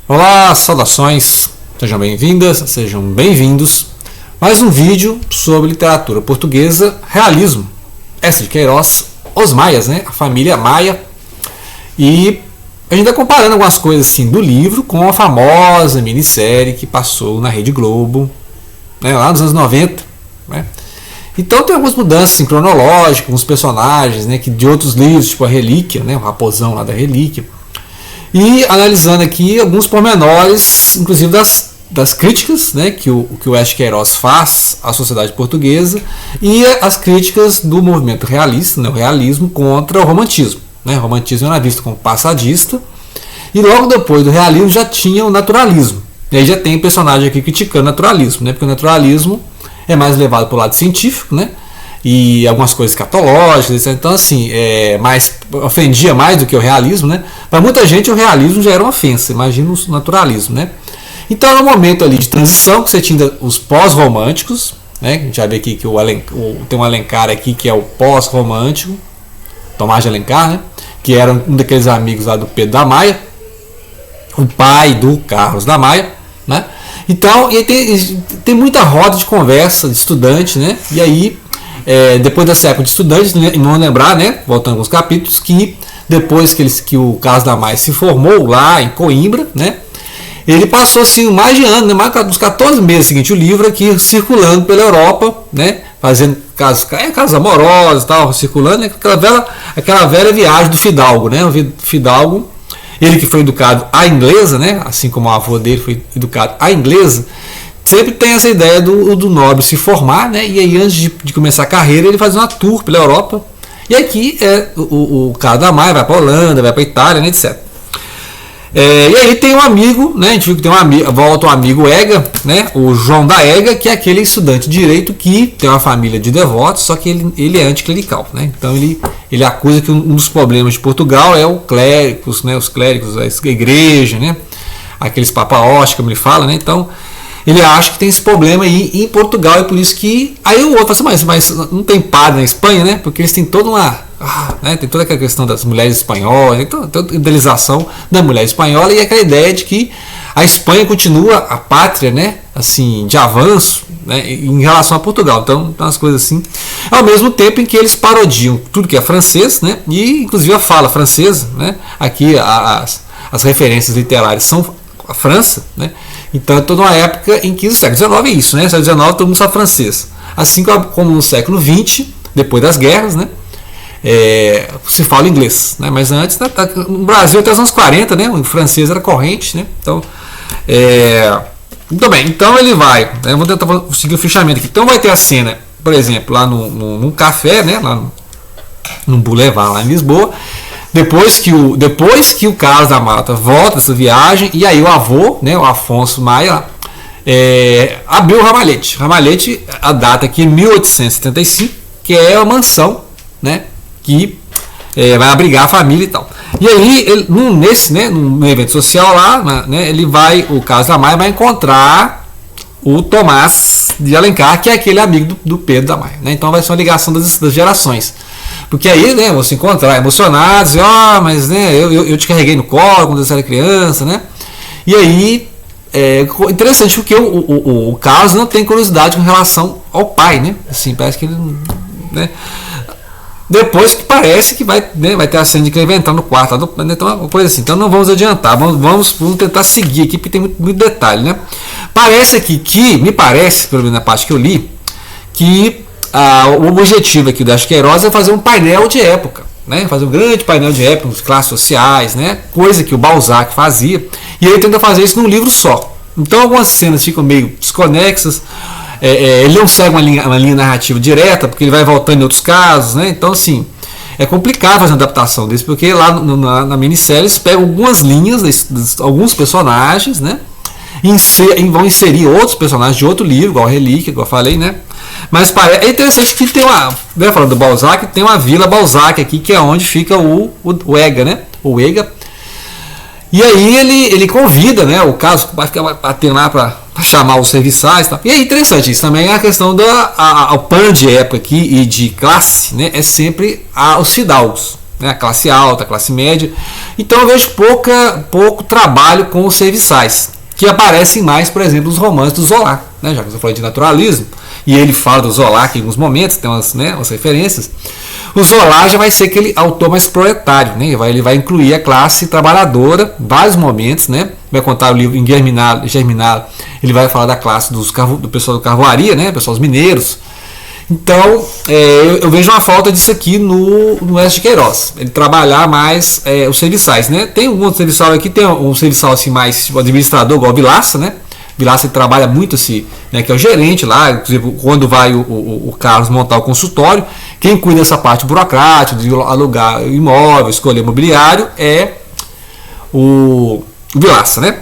Olá, saudações, sejam bem-vindas, sejam bem-vindos. Mais um vídeo sobre literatura portuguesa, realismo. Eça de Queiroz, Os Maias, né? A família Maia. E a gente está comparando algumas coisas assim do livro com a famosa minissérie que passou na Rede Globo, né? Lá nos anos 90, né? Então tem algumas mudanças assim, cronológicas, uns personagens, né, que de outros livros, tipo a Relíquia, né, o Raposão lá da Relíquia. E analisando aqui alguns pormenores, inclusive das críticas, né, que o Eça de Queiroz faz à sociedade portuguesa e as críticas do movimento realista, né, o realismo contra o romantismo. Né, o romantismo era visto como passadista e logo depois do realismo já tinha o naturalismo. E aí já tem personagem aqui criticando o naturalismo, né, porque o naturalismo é mais levado para o lado científico, né? E algumas coisas escatológicas, então assim, ofendia mais do que o realismo, né? Para muita gente o realismo já era uma ofensa, imagina o naturalismo, né? Então era um momento ali de transição que você tinha os pós-românticos, né? A gente vai ver aqui que tem um Alencar aqui que é o pós-romântico, Tomás de Alencar, né? Que era um daqueles amigos lá do Pedro da Maia, o pai do Carlos da Maia, né? Então, tem muita roda de conversa de estudante, né? E aí, depois dessa época de estudantes, vamos lembrar, né? Voltando alguns capítulos, que depois que o Carlos da Maia se formou lá em Coimbra, né? Ele passou assim mais de ano, né? Mais dos 14 meses seguinte, o livro aqui circulando pela Europa, né? Fazendo casos amorosos e tal, circulando, né? Aquela velha viagem do Fidalgo, né? O Fidalgo, ele que foi educado à inglesa, né? Assim como o avô dele foi educado à inglesa, sempre tem essa ideia do nobre se formar, né? E aí antes de começar a carreira ele faz uma tour pela Europa. E aqui o Carlos da Maia vai para a Holanda, vai para a Itália, né, etc. E aí tem um amigo, né? A gente viu que tem volta um amigo Ega, né? O João da Ega, que é aquele estudante de direito que tem uma família de devotos, só que ele é anticlerical, né? Então ele acusa que um dos problemas de Portugal é o clérigos, né? Os clérigos, a igreja, né? Aqueles papaós, como ele fala, né? Então ele acha que tem esse problema aí em Portugal, e por isso que aí o outro fala assim, mas não tem padre na Espanha, né? Porque eles têm toda tem toda aquela questão das mulheres espanholas, toda a idealização da mulher espanhola e aquela ideia de que a Espanha continua a pátria, né, assim, de avanço, né, em relação a Portugal. Então, as coisas assim. Ao mesmo tempo em que eles parodiam tudo que é francês, né, e inclusive a fala francesa, né, aqui as referências literárias são a França, né. Então é toda uma época em que o século XIX é isso, né, no século XIX todo mundo sabe francês. Assim como no século XX, depois das guerras, né, se fala inglês, né? Mas antes, né, no Brasil até os anos 40, né, o francês era corrente, né? Então, muito bem, então ele vai, né, vou tentar seguir o fichamento aqui. Então vai ter a cena, por exemplo, lá num café, né, lá no Boulevard, lá em Lisboa, depois que o Carlos da Mata volta dessa viagem, e aí o avô, né, o Afonso Maia, abriu o Ramalhete. Ramalhete, a data aqui é 1875, que é a mansão, né, que vai abrigar a família e tal. E aí, num evento social lá, né, o Carlos da Maia vai encontrar o Tomás de Alencar, que é aquele amigo do Pedro da Maia, né? Então vai ser uma ligação das gerações. Porque aí, né, vão se encontrar emocionados, e, mas né, eu te carreguei no colo quando você era criança, né? E aí, interessante porque o Carlos não tem curiosidade com relação ao pai, né? Assim, parece que ele, né? Depois que parece que vai ter a cena de que ele vai entrar no quarto, então uma coisa assim. Então não vamos adiantar, vamos tentar seguir aqui porque tem muito detalhe, né? Parece aqui me parece, pelo menos na parte que eu li, que o objetivo aqui do Eça de Queiroz é fazer um painel de época, né? Fazer um grande painel de época, com classes sociais, né? Coisa que o Balzac fazia, e ele tenta fazer isso num livro só. Então algumas cenas ficam meio desconexas. Ele não segue uma linha narrativa direta, porque ele vai voltando em outros casos, né? Então, assim, é complicado fazer uma adaptação desse, porque lá na minissérie eles pegam algumas linhas, alguns personagens, né? E vão inserir outros personagens de outro livro, igual a Relíquia, igual eu falei, né? Mas é interessante que tem falando do Balzac, tem uma Vila Balzac aqui, que é onde fica o Ega, né? O Ega. E aí ele convida, né, o Carlos vai ficar batendo lá para chamar os serviçais e tal. E é interessante isso também, a questão o pano de época aqui e de classe, né, é sempre os fidalgos, né? A classe alta, a classe média. Então eu vejo pouco trabalho com os serviçais, que aparecem mais, por exemplo, nos romances do Zola, né? Já que você falou de naturalismo, e ele fala do Zola aqui em alguns momentos, tem umas referências. O Zola já vai ser aquele autor mais proletário, né? Ele vai incluir a classe trabalhadora em vários momentos, né? Vai contar o livro em Germinal, ele vai falar da classe do pessoal do carvoaria, né? Pessoal dos mineiros. Então, eu vejo uma falta disso aqui no S. de Queiroz. Ele trabalhar mais os serviçais, né? Tem um outro serviçal aqui, tem um serviçal assim, mais tipo, administrador, igual o Vilaça, né? Vilaça trabalha muito assim, né, que é o gerente lá, inclusive quando vai o Carlos montar o consultório, quem cuida dessa parte burocrática, de alugar imóvel, escolher mobiliário, é o Vilaça, né?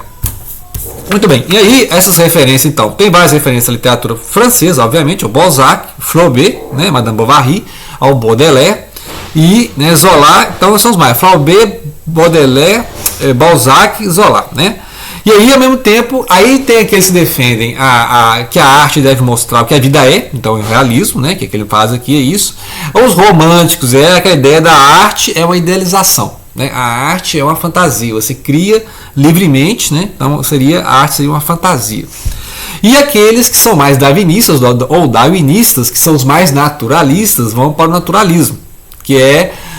Muito bem, e aí essas referências então, tem várias referências à literatura francesa, obviamente, o Balzac, Flaubert, né, Madame Bovary, ao Baudelaire e, né, Zola, então são os mais, Flaubert, Baudelaire, Balzac, Zola, né? E aí, ao mesmo tempo, aí tem aqueles que defendem que a arte deve mostrar o que a vida é, então o realismo, né, que ele faz aqui é isso. Os românticos, que a ideia da arte é uma idealização, né? A arte é uma fantasia, você cria livremente, né? Então a arte seria uma fantasia. E aqueles que são mais darwinistas ou darwinistas, que são os mais naturalistas, vão para o naturalismo, que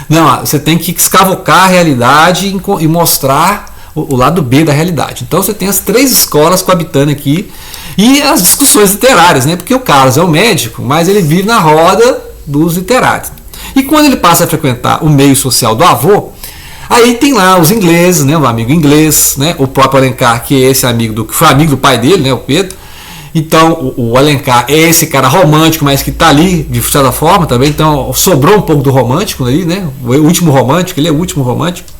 não, você tem que escavocar a realidade e mostrar o lado B da realidade. Então você tem as três escolas coabitando aqui e as discussões literárias, né? Porque o Carlos é um médico, mas ele vive na roda dos literários. E quando ele passa a frequentar o meio social do avô, aí tem lá os ingleses, né? O amigo inglês, né? O próprio Alencar, que é esse que foi amigo do pai dele, né? O Pedro. Então o Alencar é esse cara romântico, mas que está ali de certa forma também. Então sobrou um pouco do romântico ali, né? O último romântico, ele é o último romântico.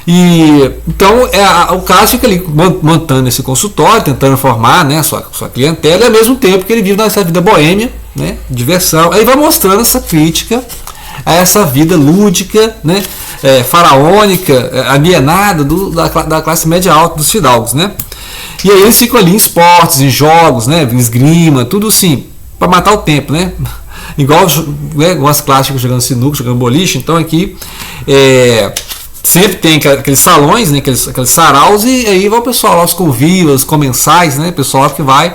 E então o Carlos fica ali montando esse consultório, tentando formar, né, sua clientela, e ao mesmo tempo que ele vive nessa vida boêmia, né, diversão. Aí vai mostrando essa crítica a essa vida lúdica, né, faraônica, alienada da classe média alta dos fidalgos, né. E aí eles ficam ali em esportes, em jogos, né, esgrima, tudo assim, para matar o tempo, né. Igual as clássicas jogando sinuca, jogando boliche. Então aqui sempre tem aqueles salões, né, aqueles saraus, e aí vai o pessoal lá, os convívios, os comensais, né, o pessoal que vai,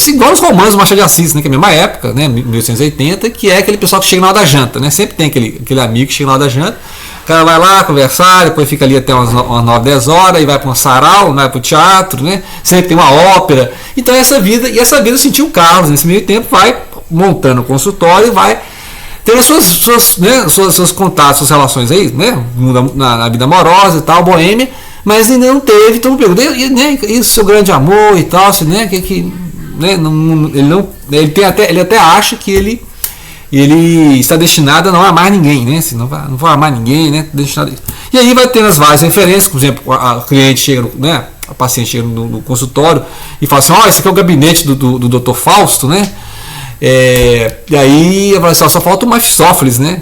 igual os romanos do Machado de Assis, né, que é a mesma época, né, 1880, que é aquele pessoal que chega na hora da janta, né, sempre tem aquele amigo que chega na hora da janta, o cara vai lá conversar, depois fica ali até umas 9, 10 horas, e vai para um sarau, vai para o teatro, né, sempre tem uma ópera. Então essa vida sentiu o Carlos, nesse meio tempo vai montando o consultório e vai tendo seus contatos, suas relações aí, né? Na vida amorosa e tal, boêmia, mas ainda não teve. Então pergunta, e o seu grande amor e tal, assim, né? Né? Ele até acha que ele está destinado a não amar ninguém, né? Assim, não vai amar ninguém, né? E aí vai tendo as várias referências, por exemplo, a cliente chega, né? A paciente chega no consultório e fala assim: ó, esse aqui é o gabinete do Dr. Fausto, né? E aí só falta o Mefistófeles, né?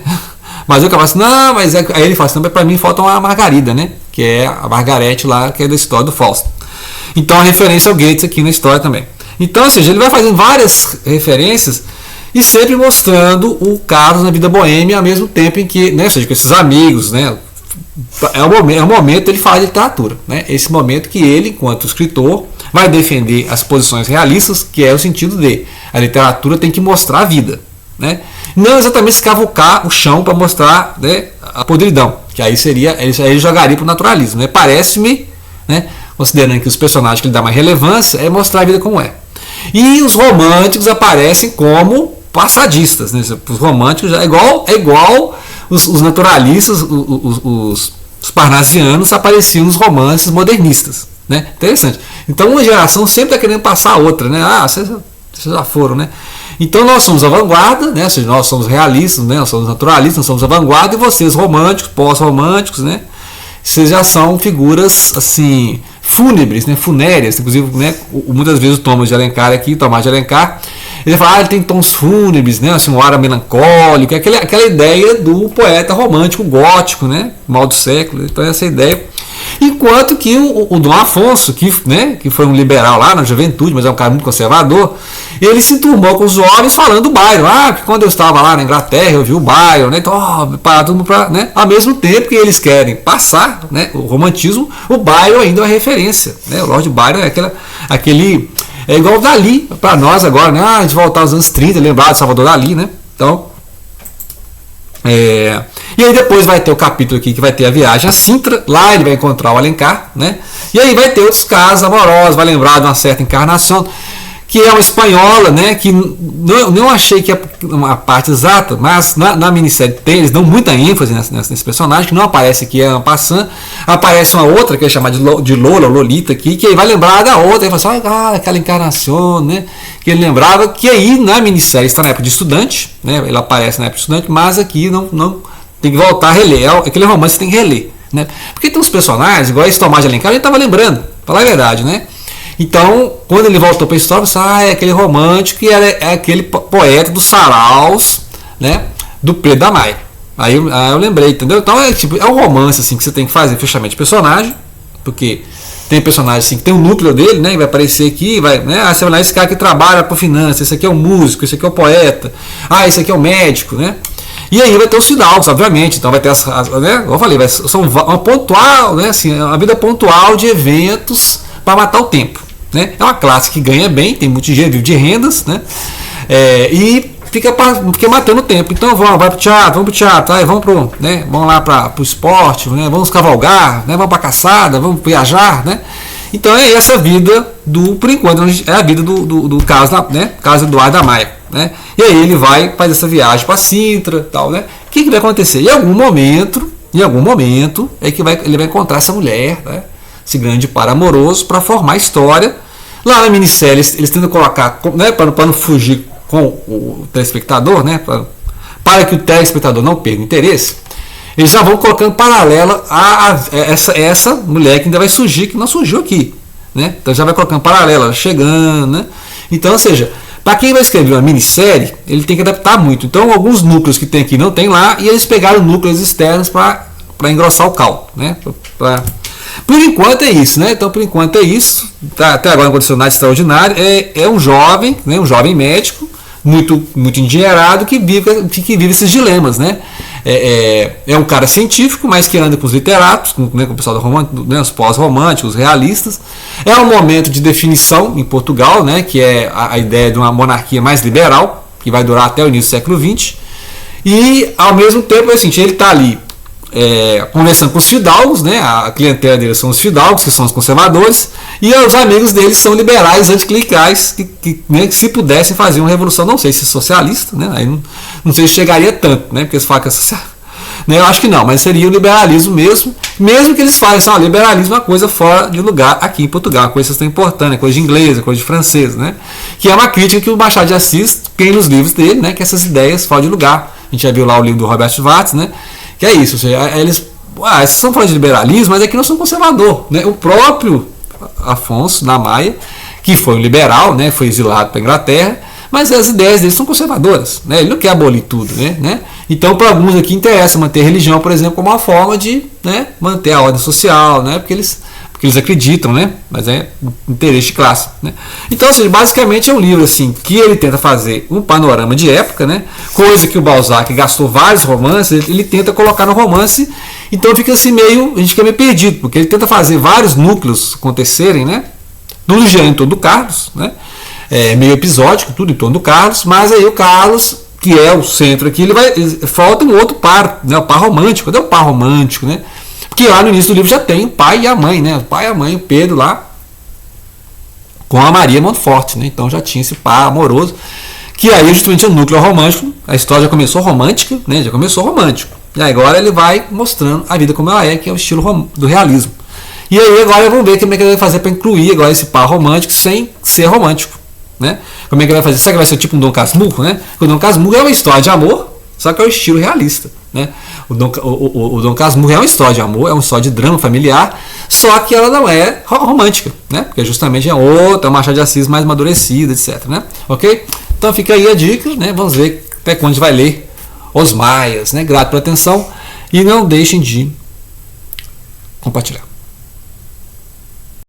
Mas eu falo assim, não, mas aí ele fala assim, não, para mim falta uma Margarida, né? Que é a Margarete lá, que é da história do Fausto. Então a referência ao Goethe aqui na história também. Então, ou seja, ele vai fazendo várias referências e sempre mostrando o Carlos na vida boêmia ao mesmo tempo em que, né? Ou seja, com esses amigos, né? É o momento ele fala de literatura, né? Esse momento que ele, enquanto escritor, vai defender as posições realistas, que é o sentido de a literatura tem que mostrar a vida, né? Não exatamente escavocar o chão para mostrar, né, a podridão, que aí ele jogaria para o naturalismo, né? Parece-me, né, considerando que os personagens que ele dá mais relevância é mostrar a vida como é. E os românticos aparecem como passadistas, né? Os românticos é igual os naturalistas, os parnasianos apareciam nos romances modernistas, né? Interessante. Então uma geração sempre está querendo passar a outra, né? Vocês já foram, né? Então nós somos a vanguarda, né? Ou seja, nós somos realistas, né? Nós somos naturalistas, nós somos a vanguarda, e vocês românticos, pós-românticos, né? Vocês já são figuras assim fúnebres, né? Funéreas, inclusive, né? Muitas vezes o Tomás de Alencar, ele fala, ele tem tons fúnebres, né? Assim, um ar melancólico, aquela ideia do poeta romântico gótico, né? Mal do século. Então essa ideia. Enquanto que o Dom Afonso, que foi um liberal lá na juventude, mas é um cara muito conservador, ele se turmou com os jovens falando do Byron. Que quando eu estava lá na Inglaterra eu vi o Byron, né? Então, para todo mundo, né? Ao mesmo tempo que eles querem passar, né, o romantismo, o Byron ainda é uma referência, né? O Lord Byron é aquele é igual o Dalí para nós agora, né? A gente voltar aos anos 30, lembrar de Salvador Dalí, né? Então, e aí depois vai ter o capítulo aqui que vai ter a viagem a Sintra, lá ele vai encontrar o Alencar, né? E aí vai ter outros casos amorosos, vai lembrar de uma certa encarnação, que é uma espanhola, né? Que não achei que é uma parte exata, mas na minissérie eles dão muita ênfase nesse personagem, que não aparece aqui, é uma passant, aparece uma outra que é chamada de Lola, Lolita aqui, que aí vai lembrar da outra, e fala assim, aquela encarnação, né? Que ele lembrava, que aí na minissérie está na época de estudante, né? Ele aparece na época de estudante, mas aqui não tem que voltar a reler, aquele romance tem que reler, né? Porque tem uns personagens, igual esse Tomás de Alencar, a gente estava lembrando, pra falar a verdade, né? Então, quando ele voltou para a história, você é aquele romântico, e é aquele poeta dos saraus, né, do Pedro da Maia. Aí eu lembrei, entendeu? Então é um romance assim, que você tem que fazer fechamento de personagem, porque tem personagem assim, que tem um núcleo dele, né, vai aparecer aqui, né, você vai lá, esse cara que trabalha com finanças, esse aqui é o músico, esse aqui é o poeta, esse aqui é o médico, né? E aí vai ter os fidalgos, obviamente. Então vai ter né, como eu falei, são uma pontual, né, assim, a vida pontual de eventos para matar o tempo, né? É uma classe que ganha bem, tem muito dinheiro, vive de rendas, né? E fica matando o tempo. Então vai pro teatro, aí vamos lá para o esporte, né? Vamos cavalgar, né? Vamos para caçada, vamos viajar, né? Então é essa vida por enquanto, é a vida do Carlos, né? Carlos Eduardo da Maia, né? E aí ele vai fazer essa viagem para Sintra, tal, né? O que vai acontecer? Em algum momento é que ele vai encontrar essa mulher, né? Esse grande par amoroso, para formar a história. Lá na minissérie eles tentam colocar, né, para não fugir com o telespectador, né, para que o telespectador não perca o interesse, eles já vão colocando paralela a essa mulher que ainda vai surgir, que não surgiu aqui, né? Então já vai colocando paralela, chegando, né? Então, ou seja, para quem vai escrever uma minissérie, ele tem que adaptar muito. Então, alguns núcleos que tem aqui não tem lá, e eles pegaram núcleos externos para engrossar o caldo, né? Por enquanto é isso, né? Então, por enquanto é isso. Até agora não aconteceu nada extraordinário. É um jovem, né? Um jovem médico, muito endinheirado, que vive esses dilemas, né? É um cara científico, mas que anda com os literatos, com o pessoal os pós-românticos, realistas. É um momento de definição em Portugal, né? Que é a ideia de uma monarquia mais liberal, que vai durar até o início do século XX. E, ao mesmo tempo, assim, ele está ali conversando com os fidalgos, né? A clientela dele são os fidalgos, que são os conservadores, e os amigos deles são liberais anticlericais, que se pudessem fazer uma revolução, não sei se socialista, né? Aí não sei se chegaria tanto, né? Porque eles falam que né? Eu acho que não, mas seria o liberalismo mesmo que eles façam, liberalismo é uma coisa fora de lugar aqui em Portugal, uma coisa tão importante, coisa de inglês, coisa de francês, né? Que é uma crítica que o Machado de Assis tem nos livros dele, né? Que essas ideias fora de lugar. A gente já viu lá o livro do Robert Schwartz, né? Que é isso, ou seja, eles estão falando de liberalismo, mas aqui não são conservador, né? O próprio Afonso da Maia, que foi um liberal, né? Foi exilado para a Inglaterra, mas as ideias dele são conservadoras, né? Ele não quer abolir tudo, né? Então, para alguns aqui interessa manter a religião, por exemplo, como uma forma de, né, manter a ordem social, né? Porque eles acreditam, né? Mas é interesse de classe, né? Então, ou seja, basicamente é um livro assim que ele tenta fazer um panorama de época, né? Coisa que o Balzac gastou vários romances, ele tenta colocar no romance. Então fica assim a gente fica meio perdido, porque ele tenta fazer vários núcleos acontecerem, né? Tudo girando em torno do Carlos, né? Meio episódico, tudo em torno do Carlos, mas aí o Carlos, que é o centro aqui, falta um outro par, né? O par romântico. Cadê o par romântico, né? Porque lá no início do livro já tem o pai e a mãe, né? O pai e a mãe, o Pedro lá, com a Maria Montfort, né? Então já tinha esse par amoroso, que aí justamente é o núcleo romântico. A história já começou romântica, né? Já começou romântico. E agora ele vai mostrando a vida como ela é, que é o estilo do realismo. E aí agora vamos ver como é que ele vai fazer para incluir agora esse par romântico sem ser romântico, né? Como é que ele vai fazer? Será que vai ser tipo um Dom Casmurro, né? O Dom Casmurro é uma história de amor, só que é o estilo realista, né? O Dom Casmurro é uma história de amor, é uma história de drama familiar, só que ela não é romântica, né? Porque justamente é outra, Machado de Assis mais amadurecida, etc, né? Ok? Então fica aí a dica, né? Vamos ver até quando a gente vai ler Os Maias, né? Grato pela atenção e não deixem de compartilhar.